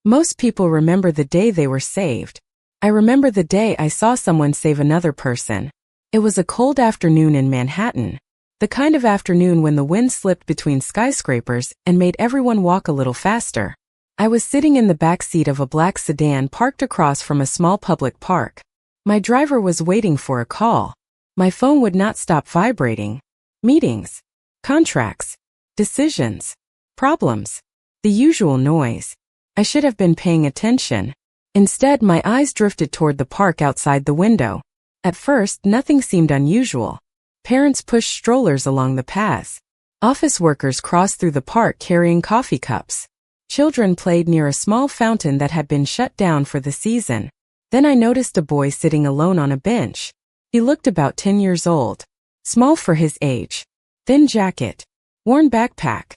Most people remember the day they were saved. I remember the day I saw someone save another person. It was a cold afternoon in Manhattan. The kind of afternoon when the wind slipped between skyscrapers and made everyone walk a little faster. I was sitting in the back seat of a black sedan parked across from a small public park. My driver was waiting for a call. My phone would not stop vibrating. Meetings, contracts, decisions, problems, the usual noise. I should have been paying attention. Instead, my eyes drifted toward the park outside the window. At first, nothing seemed unusual. Parents pushed strollers along the paths. Office workers crossed through the park carrying coffee cups. Children played near a small fountain that had been shut down for the season. Then I noticed a boy sitting alone on a bench. He looked about 10 years old. Small for his age. Thin jacket. Worn backpack.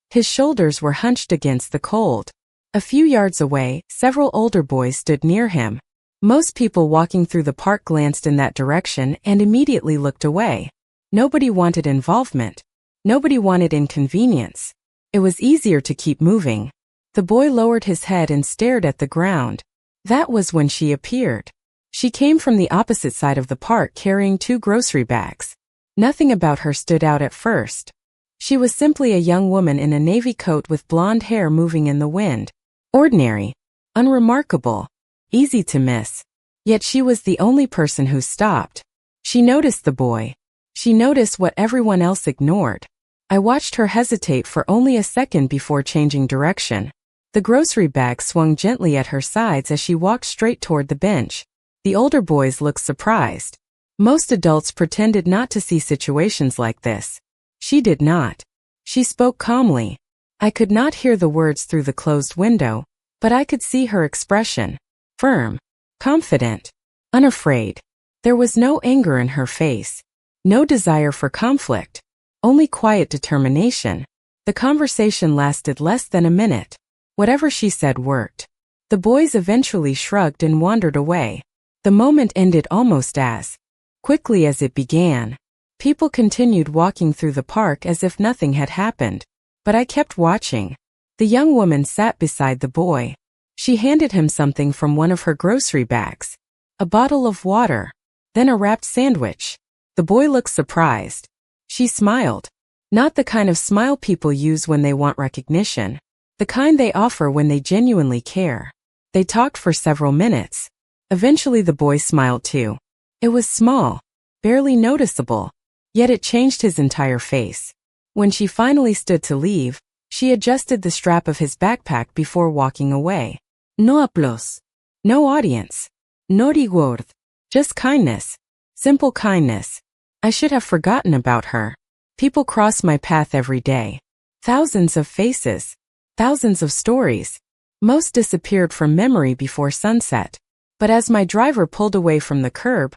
His shoulders were hunched against the cold. A few yards away, several older boys stood near him. Most people walking through the park glanced in that direction and immediately looked away. Nobody wanted involvement. Nobody wanted inconvenience. It was easier to keep moving. The boy lowered his head and stared at the ground. That was when she appeared. She came from the opposite side of the park carrying 2 grocery bags. Nothing about her stood out at first. She was simply a young woman in a navy coat with blonde hair moving in the wind. Ordinary. Unremarkable. Easy to miss. Yet she was the only person who stopped. She noticed the boy. She noticed what everyone else ignored. I watched her hesitate for only a second before changing direction. The grocery bag swung gently at her sides as she walked straight toward the bench. The older boys looked surprised. Most adults pretended not to see situations like this. She did not. She spoke calmly. I could not hear the words through the closed window, but I could see her expression. Firm, confident, unafraid. There was no anger in her face. No desire for conflict. Only quiet determination. The conversation lasted less than a minute. Whatever she said worked. The boys eventually shrugged and wandered away. The moment ended almost as quickly as it began. People continued walking through the park as if nothing had happened. But I kept watching. The young woman sat beside the boy. She handed him something from one of her grocery bags. A bottle of water. Then a wrapped sandwich. The boy looked surprised. She smiled. Not the kind of smile people use when they want recognition. The kind they offer when they genuinely care. They talked for several minutes. Eventually the boy smiled too. It was small. Barely noticeable. Yet it changed his entire face. When she finally stood to leave, she adjusted the strap of his backpack before walking away. No applause. No audience. No reward. Just kindness. Simple kindness. I should have forgotten about her. People cross my path every day. Thousands of faces. Thousands of stories. Most disappeared from memory before sunset. But as my driver pulled away from the curb,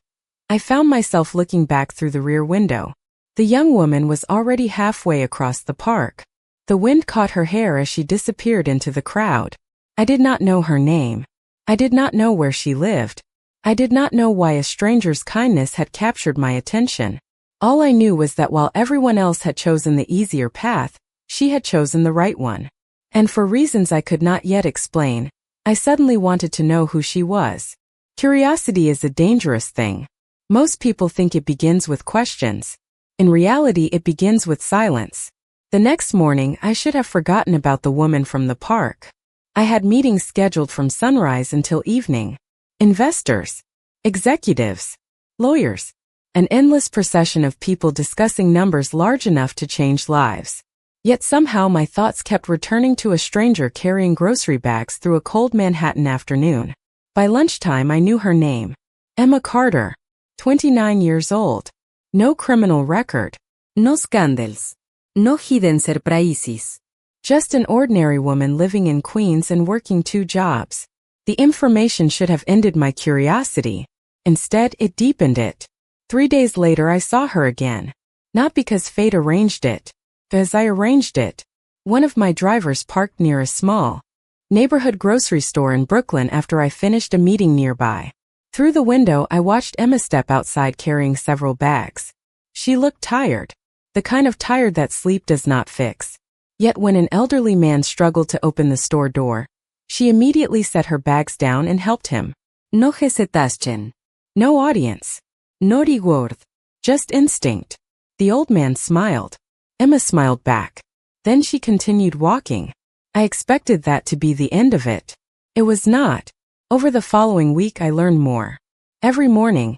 I found myself looking back through the rear window. The young woman was already halfway across the park. The wind caught her hair as she disappeared into the crowd. I did not know her name. I did not know where she lived. I did not know why a stranger's kindness had captured my attention. All I knew was that while everyone else had chosen the easier path, she had chosen the right one. And for reasons I could not yet explain, I suddenly wanted to know who she was. Curiosity is a dangerous thing. Most people think it begins with questions. In reality, it begins with silence. The next morning, I should have forgotten about the woman from the park. I had meetings scheduled from sunrise until evening. Investors, executives, lawyers, an endless procession of people discussing numbers large enough to change lives. Yet somehow my thoughts kept returning to a stranger carrying grocery bags through a cold Manhattan afternoon. By lunchtime I knew her name. Emma Carter, 29 years old. No criminal record. No scandals. No hidden surprises. Just an ordinary woman living in Queens and working 2 jobs. The information should have ended my curiosity. Instead, it deepened it. 3 days later I saw her again. Not because fate arranged it, but as I arranged it. One of my drivers parked near a small neighborhood grocery store in Brooklyn after I finished a meeting nearby. Through the window I watched Emma step outside carrying several bags. She looked tired. The kind of tired that sleep does not fix. Yet when an elderly man struggled to open the store door, She immediately set her bags down and helped him. No hesitación. No audience. No reward. Just instinct. The old man smiled. Emma smiled back. Then she continued walking. I expected that to be the end of it. It was not. Over the following week I learned more. Every morning,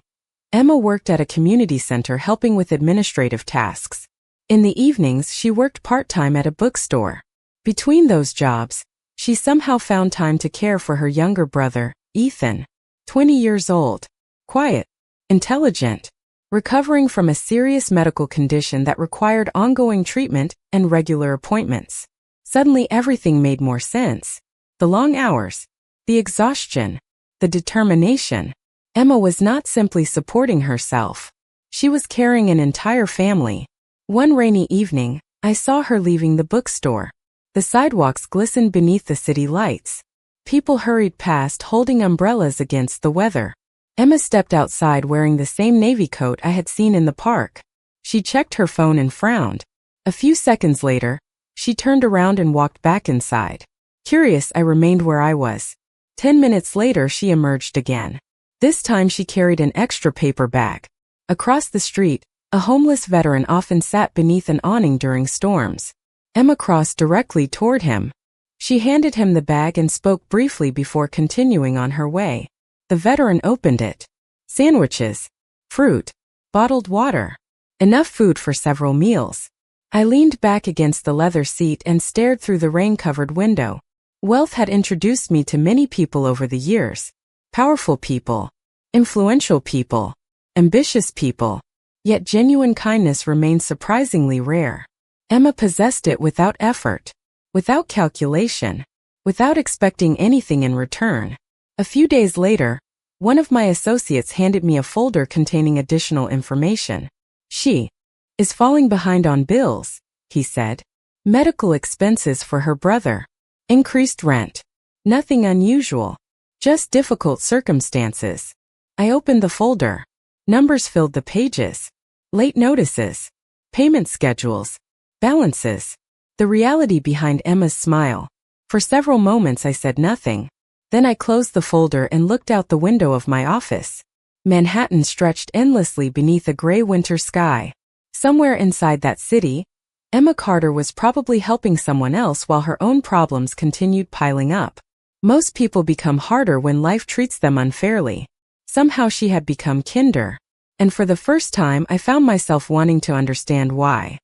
Emma worked at a community center helping with administrative tasks. In the evenings she worked part-time at a bookstore. Between those jobs, she somehow found time to care for her younger brother, Ethan, 20 years old, quiet, intelligent, recovering from a serious medical condition that required ongoing treatment and regular appointments. Suddenly everything made more sense. The long hours, the exhaustion, the determination. Emma was not simply supporting herself. She was carrying an entire family. One rainy evening, I saw her leaving the bookstore. The sidewalks glistened beneath the city lights. People hurried past holding umbrellas against the weather. Emma stepped outside wearing the same navy coat I had seen in the park. She checked her phone and frowned. A few seconds later, she turned around and walked back inside. Curious, I remained where I was. 10 minutes later she emerged again. This time she carried an extra paper bag. Across the street, a homeless veteran often sat beneath an awning during storms. Emma crossed directly toward him. She handed him the bag and spoke briefly before continuing on her way. The veteran opened it. Sandwiches, fruit, bottled water. Enough food for several meals. I leaned back against the leather seat and stared through the rain-covered window. Wealth had introduced me to many people over the years. Powerful people, influential people, ambitious people. Yet genuine kindness remained surprisingly rare. Emma possessed it without effort, without calculation, without expecting anything in return. A few days later, one of my associates handed me a folder containing additional information. She is falling behind on bills, he said. Medical expenses for her brother. Increased rent. Nothing unusual. Just difficult circumstances. I opened the folder. Numbers filled the pages. Late notices. Payment schedules. Balances. The reality behind Emma's smile. For several moments I said nothing. Then I closed the folder and looked out the window of my office. Manhattan stretched endlessly beneath a gray winter sky. Somewhere inside that city, Emma Carter was probably helping someone else while her own problems continued piling up. Most people become harder when life treats them unfairly. Somehow she had become kinder. And for the first time I found myself wanting to understand why.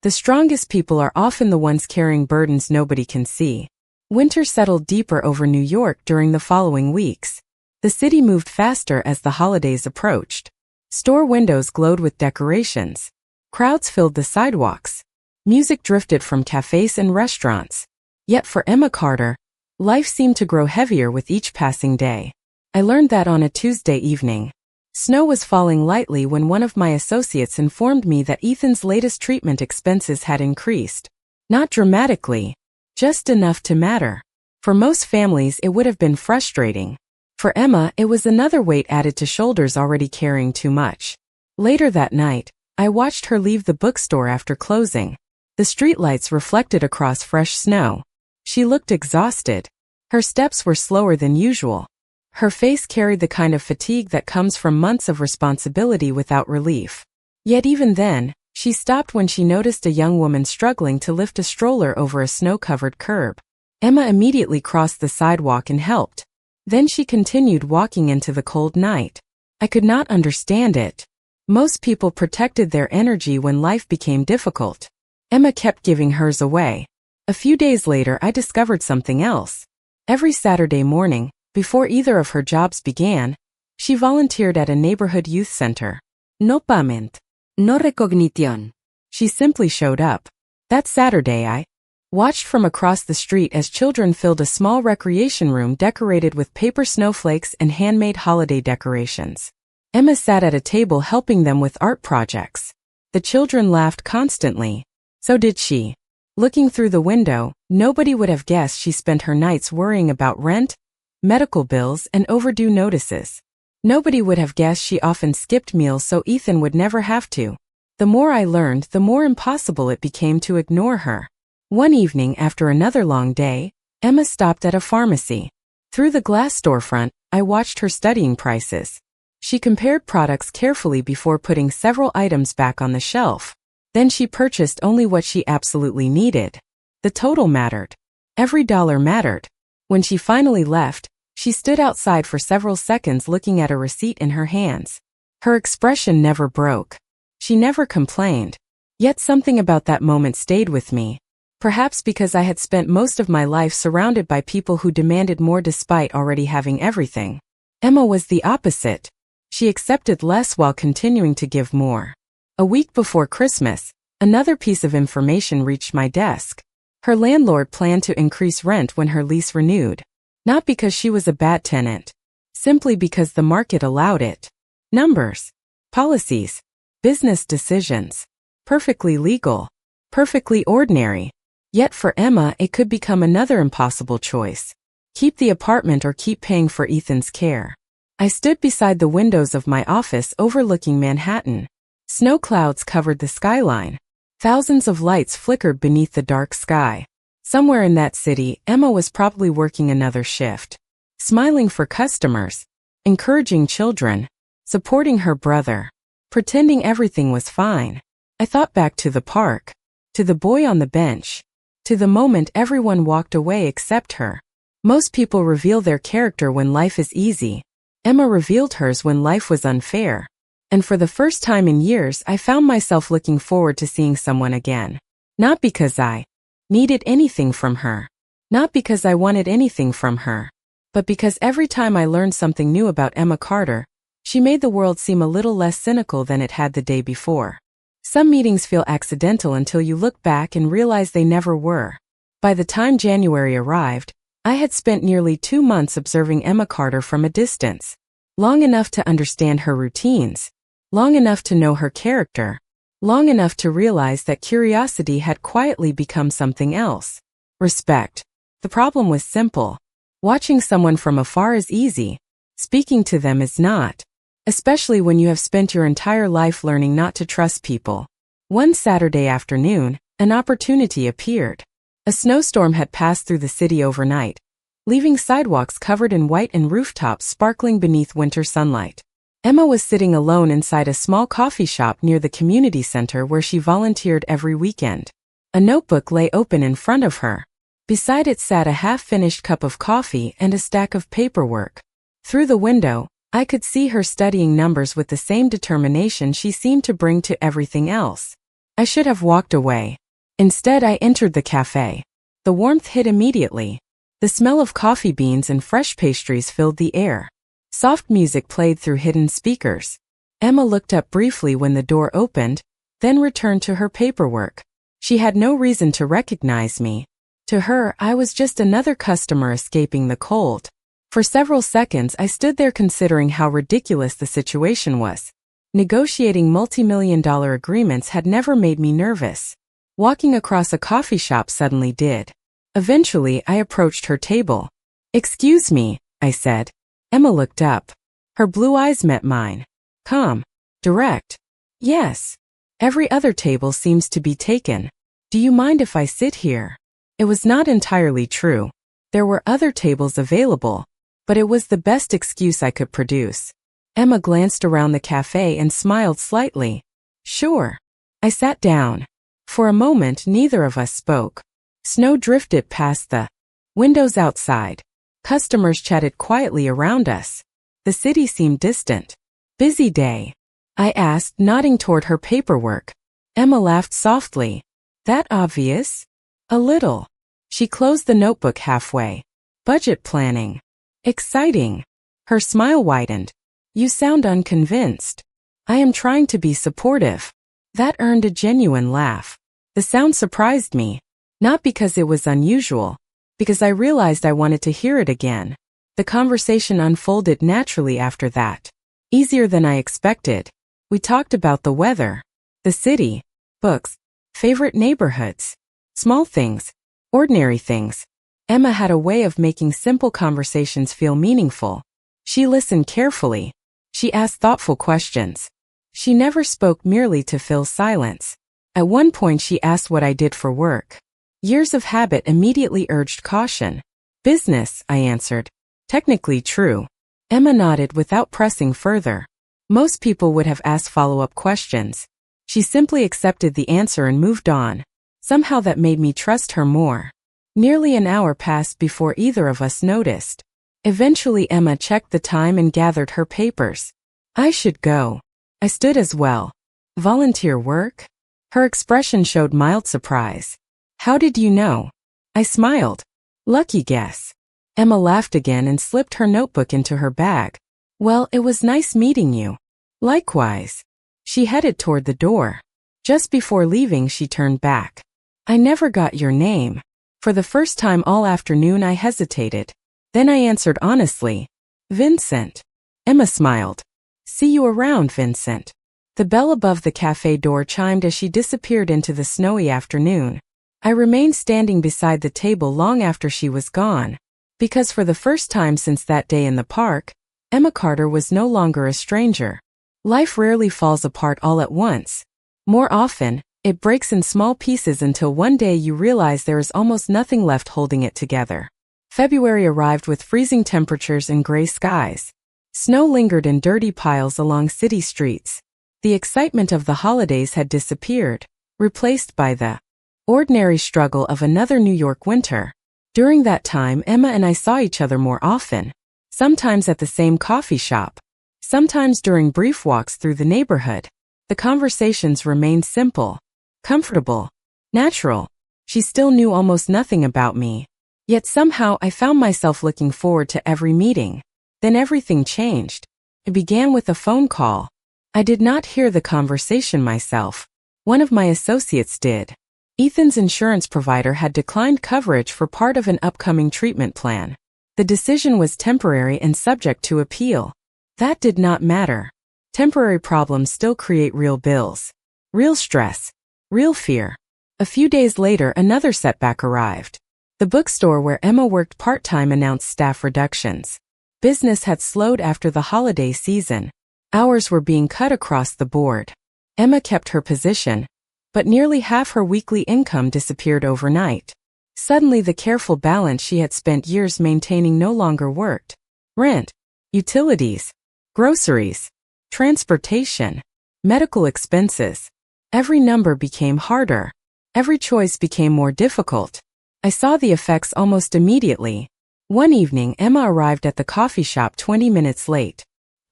The strongest people are often the ones carrying burdens nobody can see. Winter settled deeper over New York during the following weeks. The city moved faster as the holidays approached. Store windows glowed with decorations. Crowds filled the sidewalks. Music drifted from cafes and restaurants. Yet for Emma Carter, life seemed to grow heavier with each passing day. I learned that on a Tuesday evening. Snow was falling lightly when one of my associates informed me that Ethan's latest treatment expenses had increased. Not dramatically, just enough to matter. For most families it would have been frustrating. For Emma, it was another weight added to shoulders already carrying too much. Later that night, I watched her leave the bookstore after closing. The streetlights reflected across fresh snow. She looked exhausted. Her steps were slower than usual. Her face carried the kind of fatigue that comes from months of responsibility without relief. Yet even then, she stopped when she noticed a young woman struggling to lift a stroller over a snow-covered curb. Emma immediately crossed the sidewalk and helped. Then she continued walking into the cold night. I could not understand it. Most people protected their energy when life became difficult. Emma kept giving hers away. A few days later I discovered something else. Every Saturday morning, before either of her jobs began, she volunteered at a neighborhood youth center. No payment. No recognición. She simply showed up. That Saturday I watched from across the street as children filled a small recreation room decorated with paper snowflakes and handmade holiday decorations. Emma sat at a table helping them with art projects. The children laughed constantly. So did she. Looking through the window, nobody would have guessed she spent her nights worrying about rent, medical bills, and overdue notices. Nobody would have guessed she often skipped meals so Ethan would never have to. The more I learned, the more impossible it became to ignore her. One evening after another long day, Emma stopped at a pharmacy. Through the glass storefront, I watched her studying prices. She compared products carefully before putting several items back on the shelf. Then she purchased only what she absolutely needed. The total mattered. Every dollar mattered. When she finally left, she stood outside for several seconds looking at a receipt in her hands. Her expression never broke. She never complained. Yet something about that moment stayed with me. Perhaps because I had spent most of my life surrounded by people who demanded more despite already having everything. Emma was the opposite. She accepted less while continuing to give more. A week before Christmas, another piece of information reached my desk. Her landlord planned to increase rent when her lease renewed. Not because she was a bad tenant. Simply because the market allowed it. Numbers. Policies. Business decisions. Perfectly legal. Perfectly ordinary. Yet for Emma, it could become another impossible choice. Keep the apartment or keep paying for Ethan's care. I stood beside the windows of my office overlooking Manhattan. Snow clouds covered the skyline. Thousands of lights flickered beneath the dark sky. Somewhere in that city, Emma was probably working another shift. Smiling for customers. Encouraging children. Supporting her brother. Pretending everything was fine. I thought back to the park. To the boy on the bench. To the moment everyone walked away except her. Most people reveal their character when life is easy. Emma revealed hers when life was unfair. And for the first time in years, I found myself looking forward to seeing someone again. Not because I needed anything from her. Not because I wanted anything from her. But because every time I learned something new about Emma Carter, she made the world seem a little less cynical than it had the day before. Some meetings feel accidental until you look back and realize they never were. By the time January arrived, I had spent nearly 2 months observing Emma Carter from a distance. Long enough to understand her routines. Long enough to know her character. Long enough to realize that curiosity had quietly become something else. Respect. The problem was simple. Watching someone from afar is easy. Speaking to them is not. Especially when you have spent your entire life learning not to trust people. One Saturday afternoon, an opportunity appeared. A snowstorm had passed through the city overnight, leaving sidewalks covered in white and rooftops sparkling beneath winter sunlight. Emma was sitting alone inside a small coffee shop near the community center where she volunteered every weekend. A notebook lay open in front of her. Beside it sat a half-finished cup of coffee and a stack of paperwork. Through the window, I could see her studying numbers with the same determination she seemed to bring to everything else. I should have walked away. Instead, I entered the cafe. The warmth hit immediately. The smell of coffee beans and fresh pastries filled the air. Soft music played through hidden speakers. Emma looked up briefly when the door opened, then returned to her paperwork. She had no reason to recognize me. To her, I was just another customer escaping the cold. For several seconds, I stood there considering how ridiculous the situation was. Negotiating multi-million-dollar agreements had never made me nervous. Walking across a coffee shop suddenly did. Eventually, I approached her table. "Excuse me," I said. Emma looked up. Her blue eyes met mine. Calm. Direct. "Yes. Every other table seems to be taken. Do you mind if I sit here?" It was not entirely true. There were other tables available, but it was the best excuse I could produce. Emma glanced around the cafe and smiled slightly. "Sure." I sat down. For a moment, neither of us spoke. Snow drifted past the windows outside. Customers chatted quietly around us. The city seemed distant. "Busy day?" I asked, nodding toward her paperwork. Emma laughed softly. "That obvious?" "A little." She closed the notebook halfway. "Budget planning." "Exciting." Her smile widened. "You sound unconvinced." "I am trying to be supportive." That earned a genuine laugh. The sound surprised me. Not because it was unusual, because I realized I wanted to hear it again. The conversation unfolded naturally after that. Easier than I expected. We talked about the weather, the city, books, favorite neighborhoods, small things, ordinary things. Emma had a way of making simple conversations feel meaningful. She listened carefully. She asked thoughtful questions. She never spoke merely to fill silence. At one point she asked what I did for work. Years of habit immediately urged caution. Business, I answered. Technically true. Emma nodded without pressing further. Most people would have asked follow-up questions. She simply accepted the answer and moved on. Somehow that made me trust her more. Nearly an hour passed before either of us noticed. Eventually Emma checked the time and gathered her papers. I should go. I stood as well. Volunteer work? Her expression showed mild surprise. How did you know? I smiled. Lucky guess. Emma laughed again and slipped her notebook into her bag. Well, it was nice meeting you. Likewise. She headed toward the door. Just before leaving, she turned back. I never got your name. For the first time all afternoon I hesitated. Then I answered honestly. Vincent. Emma smiled. See you around, Vincent. The bell above the cafe door chimed as she disappeared into the snowy afternoon. I remained standing beside the table long after she was gone. Because for the first time since that day in the park, Emma Carter was no longer a stranger. Life rarely falls apart all at once. More often, it breaks in small pieces until one day you realize there is almost nothing left holding it together. February arrived with freezing temperatures and gray skies. Snow lingered in dirty piles along city streets. The excitement of the holidays had disappeared, replaced by the ordinary struggle of another New York winter. During that time, Emma and I saw each other more often. Sometimes at the same coffee shop. Sometimes during brief walks through the neighborhood. The conversations remained simple, comfortable, natural. She still knew almost nothing about me. Yet somehow I found myself looking forward to every meeting. Then everything changed. It began with a phone call. I did not hear the conversation myself. One of my associates did. Ethan's insurance provider had declined coverage for part of an upcoming treatment plan. The decision was temporary and subject to appeal. That did not matter. Temporary problems still create real bills. Real stress. Real fear. A few days later, another setback arrived. The bookstore where Emma worked part-time announced staff reductions. Business had slowed after the holiday season. Hours were being cut across the board. Emma kept her position, but nearly half her weekly income disappeared overnight. Suddenly the careful balance she had spent years maintaining no longer worked. Rent, utilities, groceries, transportation, medical expenses. Every number became harder. Every choice became more difficult. I saw the effects almost immediately. One evening, Emma arrived at the coffee shop 20 minutes late.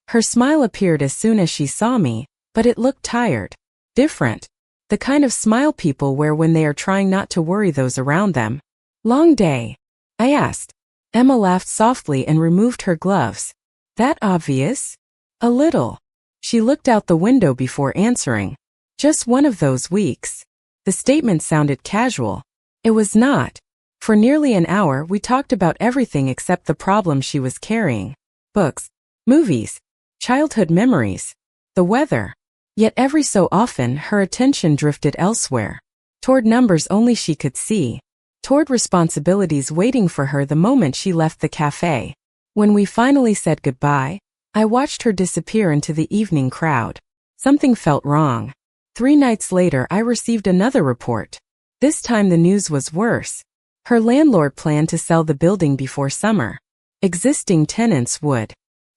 Her smile appeared as soon as she saw me, but it looked tired. Different. The kind of smile people wear when they are trying not to worry those around them. Long day? I asked. Emma laughed softly and removed her gloves. That obvious? A little. She looked out the window before answering. Just one of those weeks. The statement sounded casual. It was not. For nearly an hour we talked about everything except the problem she was carrying. Books, movies, childhood memories, the weather. Yet every so often her attention drifted elsewhere. Toward numbers only she could see. Toward responsibilities waiting for her the moment she left the cafe. When we finally said goodbye, I watched her disappear into the evening crowd. Something felt wrong. 3 nights later I received another report. This time the news was worse. Her landlord planned to sell the building before summer. Existing tenants would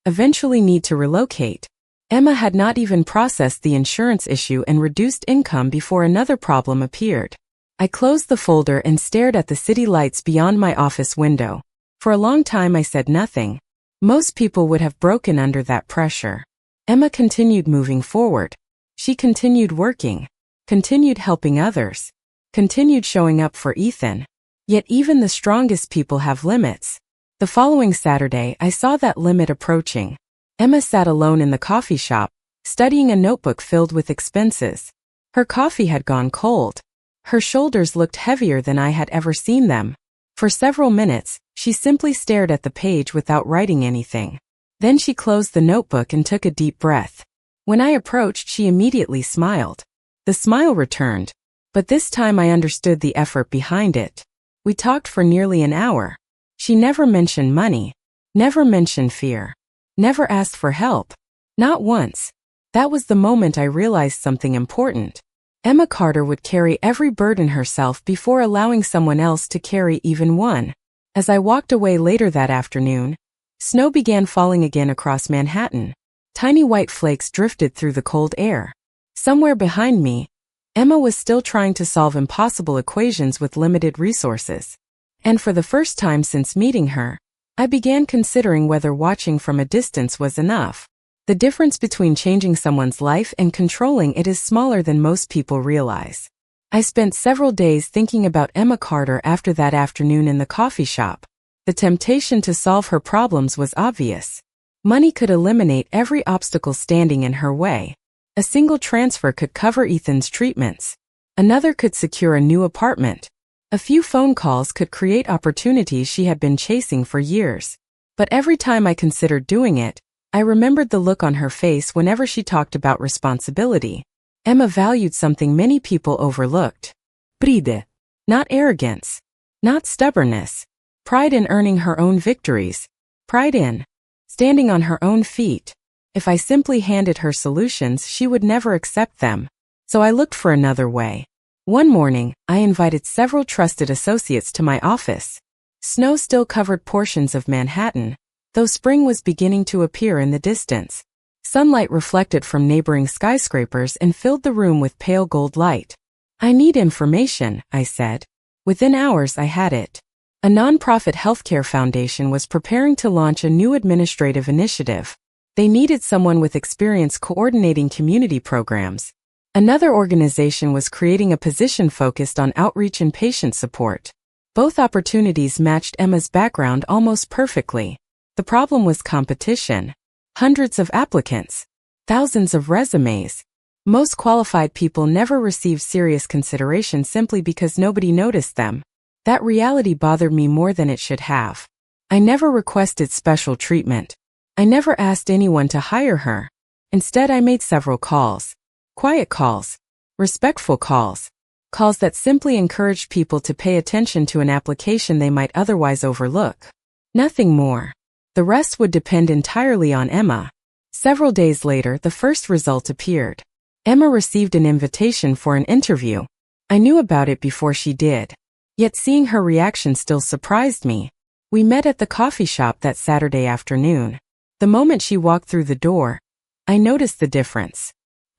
eventually need to relocate. Emma had not even processed the insurance issue and reduced income before another problem appeared. I closed the folder and stared at the city lights beyond my office window. For a long time I said nothing. Most people would have broken under that pressure. Emma continued moving forward. She continued working, continued helping others, continued showing up for Ethan. Yet even the strongest people have limits. The following Saturday, I saw that limit approaching. Emma sat alone in the coffee shop, studying a notebook filled with expenses. Her coffee had gone cold. Her shoulders looked heavier than I had ever seen them. For several minutes, she simply stared at the page without writing anything. Then she closed the notebook and took a deep breath. When I approached, she immediately smiled. The smile returned, but this time I understood the effort behind it. We talked for nearly an hour. She never mentioned money, never mentioned fear, never asked for help. Not once. That was the moment I realized something important. Emma Carter would carry every burden herself before allowing someone else to carry even one. As I walked away later that afternoon, snow began falling again across Manhattan. Tiny white flakes drifted through the cold air. Somewhere behind me, Emma was still trying to solve impossible equations with limited resources. And for the first time since meeting her, I began considering whether watching from a distance was enough. The difference between changing someone's life and controlling it is smaller than most people realize. I spent several days thinking about Emma Carter after that afternoon in the coffee shop. The temptation to solve her problems was obvious. Money could eliminate every obstacle standing in her way. A single transfer could cover Ethan's treatments. Another could secure a new apartment. A few phone calls could create opportunities she had been chasing for years. But every time I considered doing it, I remembered the look on her face whenever she talked about responsibility. Emma valued something many people overlooked. Pride. Not arrogance. Not stubbornness. Pride in earning her own victories. Pride in standing on her own feet. If I simply handed her solutions, she would never accept them. So I looked for another way. One morning, I invited several trusted associates to my office. Snow still covered portions of Manhattan, though spring was beginning to appear in the distance. Sunlight reflected from neighboring skyscrapers and filled the room with pale gold light. I need information, I said. Within hours I had it. A nonprofit healthcare foundation was preparing to launch a new administrative initiative. They needed someone with experience coordinating community programs. Another organization was creating a position focused on outreach and patient support. Both opportunities matched Emma's background almost perfectly. The problem was competition. Hundreds of applicants. Thousands of resumes. Most qualified people never receive serious consideration simply because nobody noticed them. That reality bothered me more than it should have. I never requested special treatment. I never asked anyone to hire her. Instead, I made several calls. Quiet calls. Respectful calls. Calls that simply encouraged people to pay attention to an application they might otherwise overlook. Nothing more. The rest would depend entirely on Emma. Several days later, the first result appeared. Emma received an invitation for an interview. I knew about it before she did. Yet seeing her reaction still surprised me. We met at the coffee shop that Saturday afternoon. The moment she walked through the door, I noticed the difference.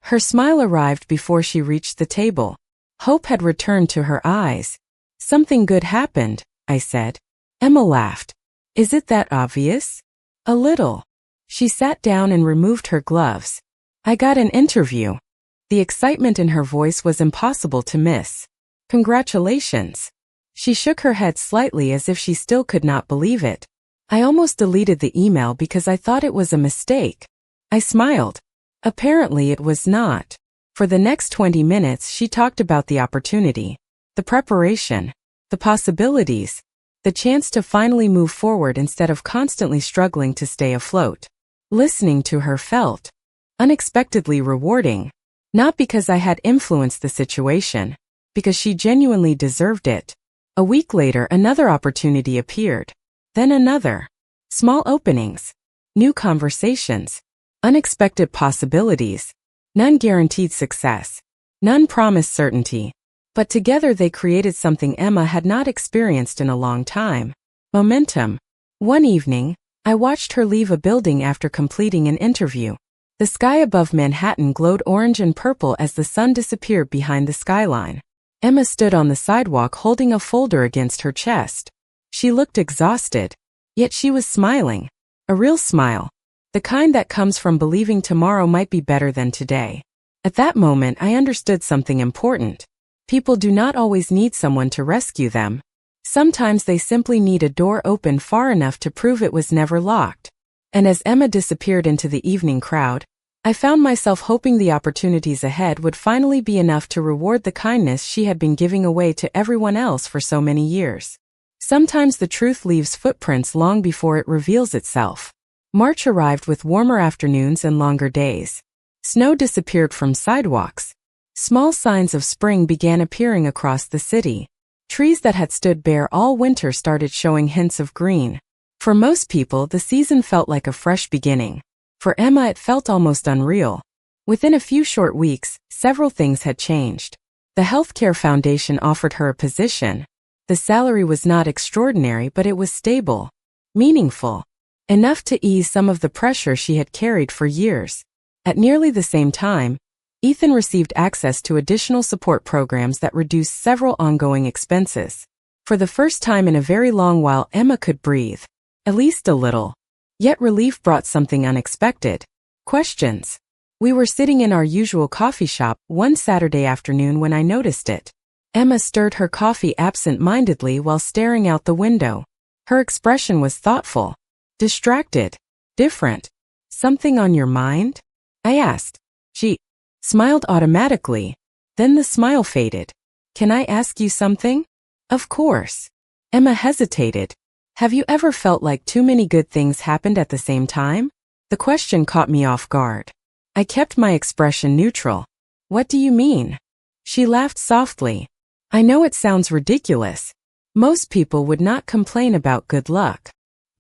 Her smile arrived before she reached the table. Hope had returned to her eyes. Something good happened, I said. Emma laughed. Is it that obvious? A little. She sat down and removed her gloves. I got an interview. The excitement in her voice was impossible to miss. Congratulations. She shook her head slightly as if she still could not believe it. I almost deleted the email because I thought it was a mistake. I smiled. Apparently it was not. For the next 20 minutes she talked about the opportunity, the preparation, the possibilities, the chance to finally move forward instead of constantly struggling to stay afloat. Listening to her felt unexpectedly rewarding. Not because I had influenced the situation, because she genuinely deserved it. A week later another opportunity appeared. Then another. Small openings. New conversations. Unexpected possibilities. None guaranteed success. None promised certainty. But together they created something Emma had not experienced in a long time. Momentum. One evening, I watched her leave a building after completing an interview. The sky above Manhattan glowed orange and purple as the sun disappeared behind the skyline. Emma stood on the sidewalk holding a folder against her chest. She looked exhausted, yet she was smiling. A real smile. The kind that comes from believing tomorrow might be better than today. At that moment I understood something important. People do not always need someone to rescue them. Sometimes they simply need a door open far enough to prove it was never locked. And as Emma disappeared into the evening crowd, I found myself hoping the opportunities ahead would finally be enough to reward the kindness she had been giving away to everyone else for so many years. Sometimes the truth leaves footprints long before it reveals itself. March arrived with warmer afternoons and longer days. Snow disappeared from sidewalks. Small signs of spring began appearing across the city. Trees that had stood bare all winter started showing hints of green. For most people, the season felt like a fresh beginning. For Emma, it felt almost unreal. Within a few short weeks, several things had changed. The healthcare foundation offered her a position. The salary was not extraordinary, but it was stable, meaningful, enough to ease some of the pressure she had carried for years. At nearly the same time, Ethan received access to additional support programs that reduced several ongoing expenses. For the first time in a very long while, Emma could breathe, at least a little. Yet relief brought something unexpected. Questions. We were sitting in our usual coffee shop one Saturday afternoon when I noticed it. Emma stirred her coffee absent-mindedly while staring out the window. Her expression was thoughtful, distracted, different. Something on your mind? I asked. She smiled automatically. Then the smile faded. Can I ask you something? Of course. Emma hesitated. Have you ever felt like too many good things happened at the same time? The question caught me off guard. I kept my expression neutral. What do you mean? She laughed softly. I know it sounds ridiculous. Most people would not complain about good luck.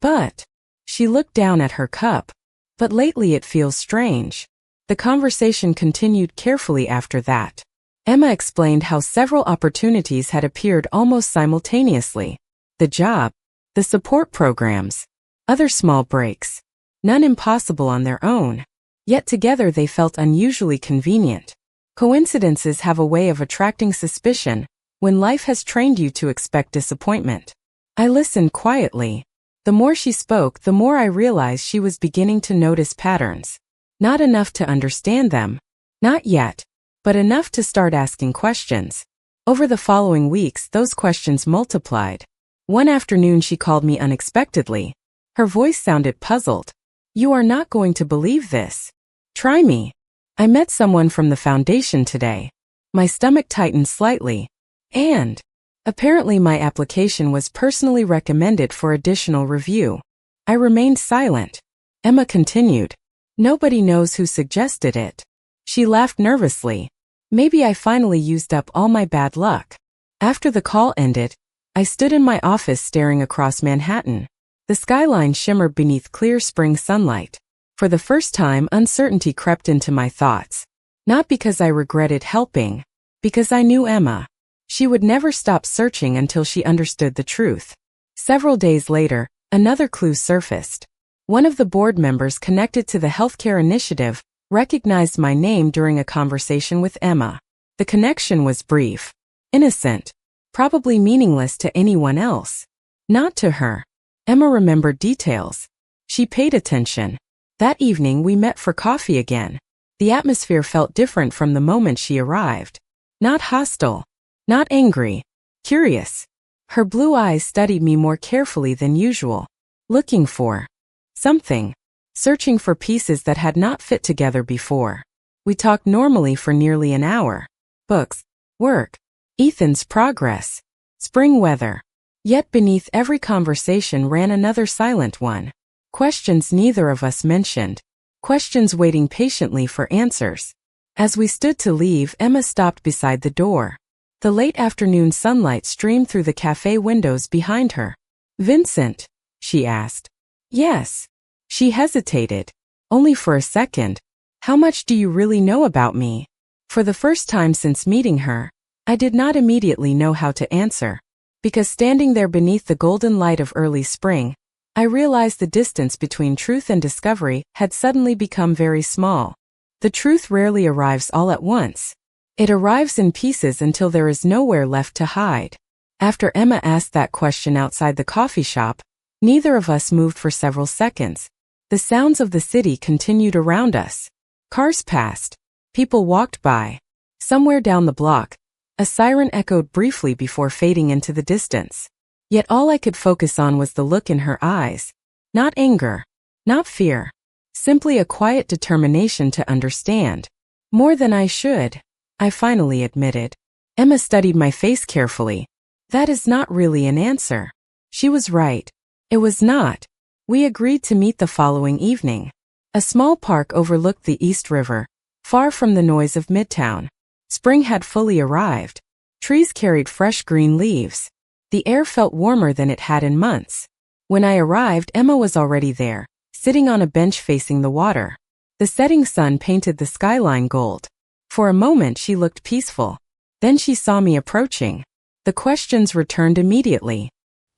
But, she looked down at her cup. But lately it feels strange. The conversation continued carefully after that. Emma explained how several opportunities had appeared almost simultaneously. The job, the support programs, other small breaks. None impossible on their own. Yet together they felt unusually convenient. Coincidences have a way of attracting suspicion when life has trained you to expect disappointment. I listened quietly. The more she spoke, the more I realized she was beginning to notice patterns. Not enough to understand them. Not yet. But enough to start asking questions. Over the following weeks, those questions multiplied. One afternoon she called me unexpectedly. Her voice sounded puzzled. You are not going to believe this. Try me. I met someone from the foundation today. My stomach tightened slightly. And apparently my application was personally recommended for additional review. I remained silent. Emma continued. Nobody knows who suggested it. She laughed nervously. Maybe I finally used up all my bad luck. After the call ended, I stood in my office staring across Manhattan. The skyline shimmered beneath clear spring sunlight. For the first time, uncertainty crept into my thoughts. Not because I regretted helping, because I knew Emma. She would never stop searching until she understood the truth. Several days later, another clue surfaced. One of the board members connected to the healthcare initiative recognized my name during a conversation with Emma. The connection was brief, innocent, probably meaningless to anyone else. Not to her. Emma remembered details. She paid attention. That evening we met for coffee again. The atmosphere felt different from the moment she arrived. Not hostile. Not angry. Curious. Her blue eyes studied me more carefully than usual. Looking for something. Searching for pieces that had not fit together before. We talked normally for nearly an hour. Books, work, Ethan's progress, spring weather. Yet beneath every conversation ran another silent one. Questions neither of us mentioned. Questions waiting patiently for answers. As we stood to leave, Emma stopped beside the door. The late afternoon sunlight streamed through the cafe windows behind her. Vincent? She asked. Yes. She hesitated. Only for a second. How much do you really know about me? For the first time since meeting her, I did not immediately know how to answer. Because standing there beneath the golden light of early spring, I realized the distance between truth and discovery had suddenly become very small. The truth rarely arrives all at once. It arrives in pieces until there is nowhere left to hide. After Emma asked that question outside the coffee shop, neither of us moved for several seconds. The sounds of the city continued around us. Cars passed. People walked by. Somewhere down the block, a siren echoed briefly before fading into the distance. Yet all I could focus on was the look in her eyes. Not anger. Not fear. Simply a quiet determination to understand. More than I should, I finally admitted. Emma studied my face carefully. That is not really an answer. She was right. It was not. We agreed to meet the following evening. A small park overlooked the East River, far from the noise of Midtown. Spring had fully arrived. Trees carried fresh green leaves. The air felt warmer than it had in months. When I arrived, Emma was already there, sitting on a bench facing the water. The setting sun painted the skyline gold. For a moment she looked peaceful. Then she saw me approaching. The questions returned immediately.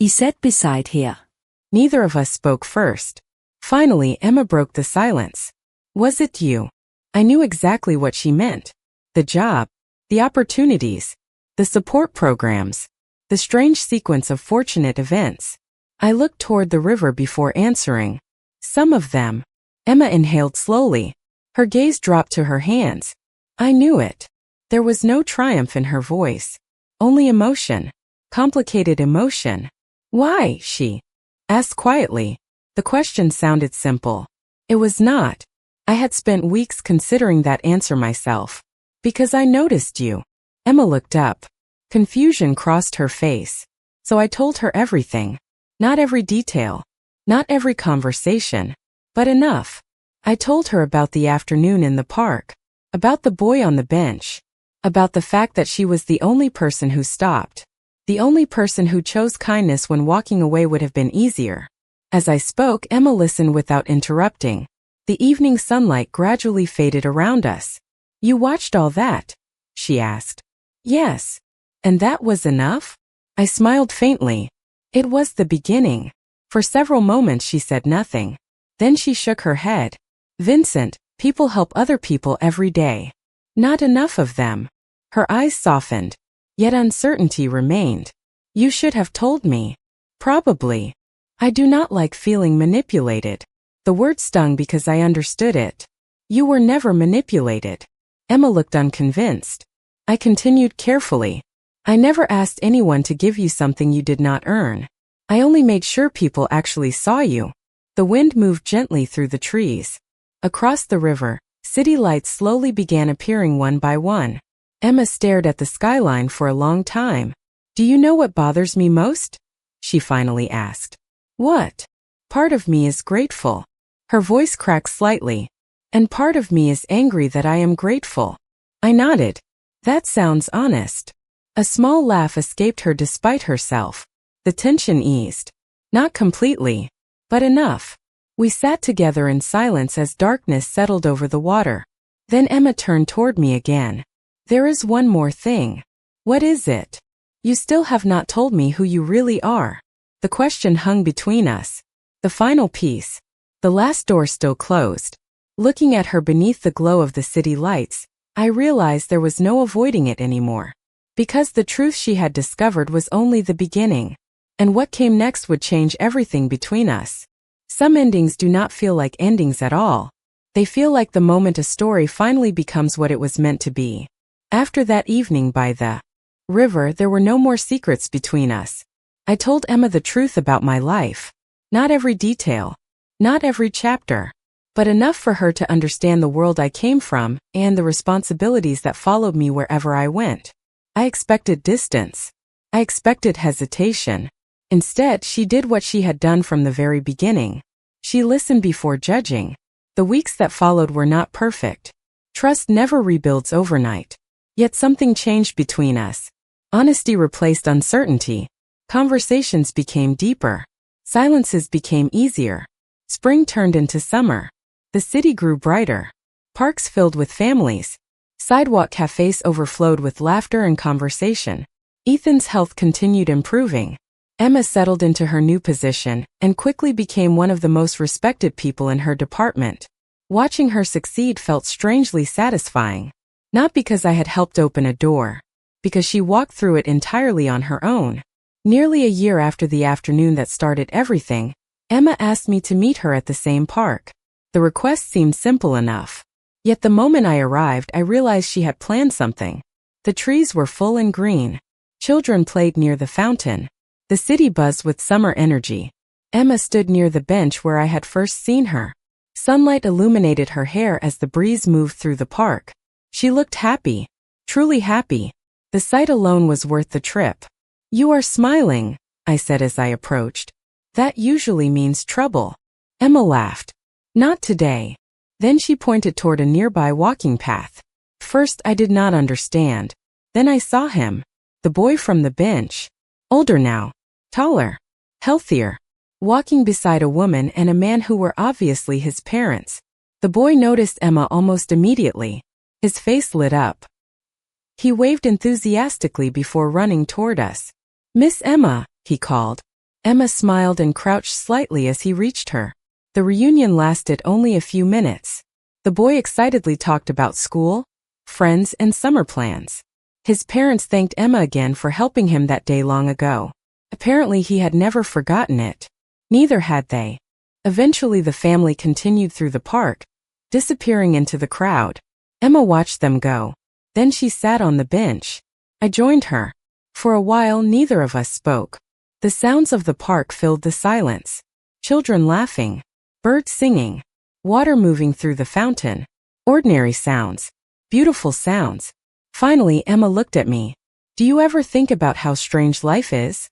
I sat beside her. Neither of us spoke first. Finally, Emma broke the silence. Was it you? I knew exactly what she meant. The job, the opportunities, the support programs, the strange sequence of fortunate events. I looked toward the river before answering. Some of them. Emma inhaled slowly. Her gaze dropped to her hands. I knew it. There was no triumph in her voice. Only emotion. Complicated emotion. Why, she asked quietly. The question sounded simple. It was not. I had spent weeks considering that answer myself. Because I noticed you. Emma looked up. Confusion crossed her face. So I told her everything. Not every detail. Not every conversation. But enough. I told her about the afternoon in the park. About the boy on the bench. About the fact that she was the only person who stopped. The only person who chose kindness when walking away would have been easier. As I spoke, Emma listened without interrupting. The evening sunlight gradually faded around us. You watched all that? She asked. Yes. And that was enough? I smiled faintly. It was the beginning. For several moments she said nothing. Then she shook her head. Vincent, people help other people every day. Not enough of them. Her eyes softened. Yet uncertainty remained. You should have told me. Probably. I do not like feeling manipulated. The word stung because I understood it. You were never manipulated. Emma looked unconvinced. I continued carefully. I never asked anyone to give you something you did not earn. I only made sure people actually saw you. The wind moved gently through the trees. Across the river, city lights slowly began appearing one by one. Emma stared at the skyline for a long time. Do you know what bothers me most? She finally asked. What? Part of me is grateful. Her voice cracked slightly. And part of me is angry that I am grateful. I nodded. That sounds honest. A small laugh escaped her despite herself. The tension eased. Not completely, but enough. We sat together in silence as darkness settled over the water. Then Emma turned toward me again. There is one more thing. What is it? You still have not told me who you really are. The question hung between us. The final piece. The last door still closed. Looking at her beneath the glow of the city lights, I realized there was no avoiding it anymore. Because the truth she had discovered was only the beginning. And what came next would change everything between us. Some endings do not feel like endings at all. They feel like the moment a story finally becomes what it was meant to be. After that evening by the river, there were no more secrets between us. I told Emma the truth about my life. Not every detail. Not every chapter. But enough for her to understand the world I came from and the responsibilities that followed me wherever I went. I expected distance. I expected hesitation. Instead, she did what she had done from the very beginning. She listened before judging. The weeks that followed were not perfect. Trust never rebuilds overnight. Yet something changed between us. Honesty replaced uncertainty. Conversations became deeper. Silences became easier. Spring turned into summer. The city grew brighter. Parks filled with families. Sidewalk cafes overflowed with laughter and conversation. Ethan's health continued improving. Emma settled into her new position and quickly became one of the most respected people in her department. Watching her succeed felt strangely satisfying. Not because I had helped open a door. Because she walked through it entirely on her own. Nearly a year after the afternoon that started everything, Emma asked me to meet her at the same park. The request seemed simple enough. Yet the moment I arrived, I realized she had planned something. The trees were full and green. Children played near the fountain. The city buzzed with summer energy. Emma stood near the bench where I had first seen her. Sunlight illuminated her hair as the breeze moved through the park. She looked happy. Truly happy. The sight alone was worth the trip. You are smiling, I said as I approached. That usually means trouble. Emma laughed. Not today. Then she pointed toward a nearby walking path. First, I did not understand. Then I saw him. The boy from the bench. Older now. Taller. Healthier. Walking beside a woman and a man who were obviously his parents. The boy noticed Emma almost immediately. His face lit up. He waved enthusiastically before running toward us. "Miss Emma," he called. Emma smiled and crouched slightly as he reached her. The reunion lasted only a few minutes. The boy excitedly talked about school, friends, and summer plans. His parents thanked Emma again for helping him that day long ago. Apparently he had never forgotten it. Neither had they. Eventually the family continued through the park, disappearing into the crowd. Emma watched them go. Then she sat on the bench. I joined her. For a while neither of us spoke. The sounds of the park filled the silence. Children laughing, birds singing, water moving through the fountain. Ordinary sounds. Beautiful sounds. Finally Emma looked at me. "Do you ever think about how strange life is?"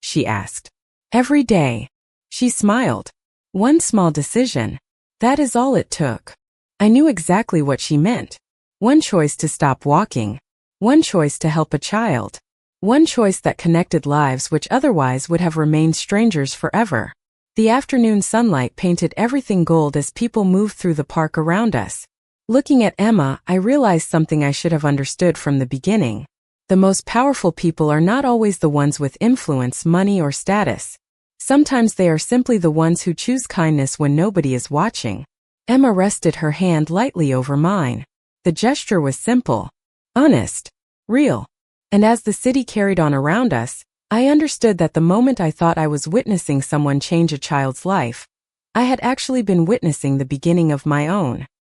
she asked. "Every day." She smiled. "One small decision. That is all it took." I knew exactly what she meant. One choice to stop walking. One choice to help a child. One choice that connected lives which otherwise would have remained strangers forever. The afternoon sunlight painted everything gold as people moved through the park around us. Looking at Emma, I realized something I should have understood from the beginning. The most powerful people are not always the ones with influence, money, or status. Sometimes they are simply the ones who choose kindness when nobody is watching. Emma rested her hand lightly over mine. The gesture was simple, honest, real. And as the city carried on around us, I understood that the moment I thought I was witnessing someone change a child's life, I had actually been witnessing the beginning of my own.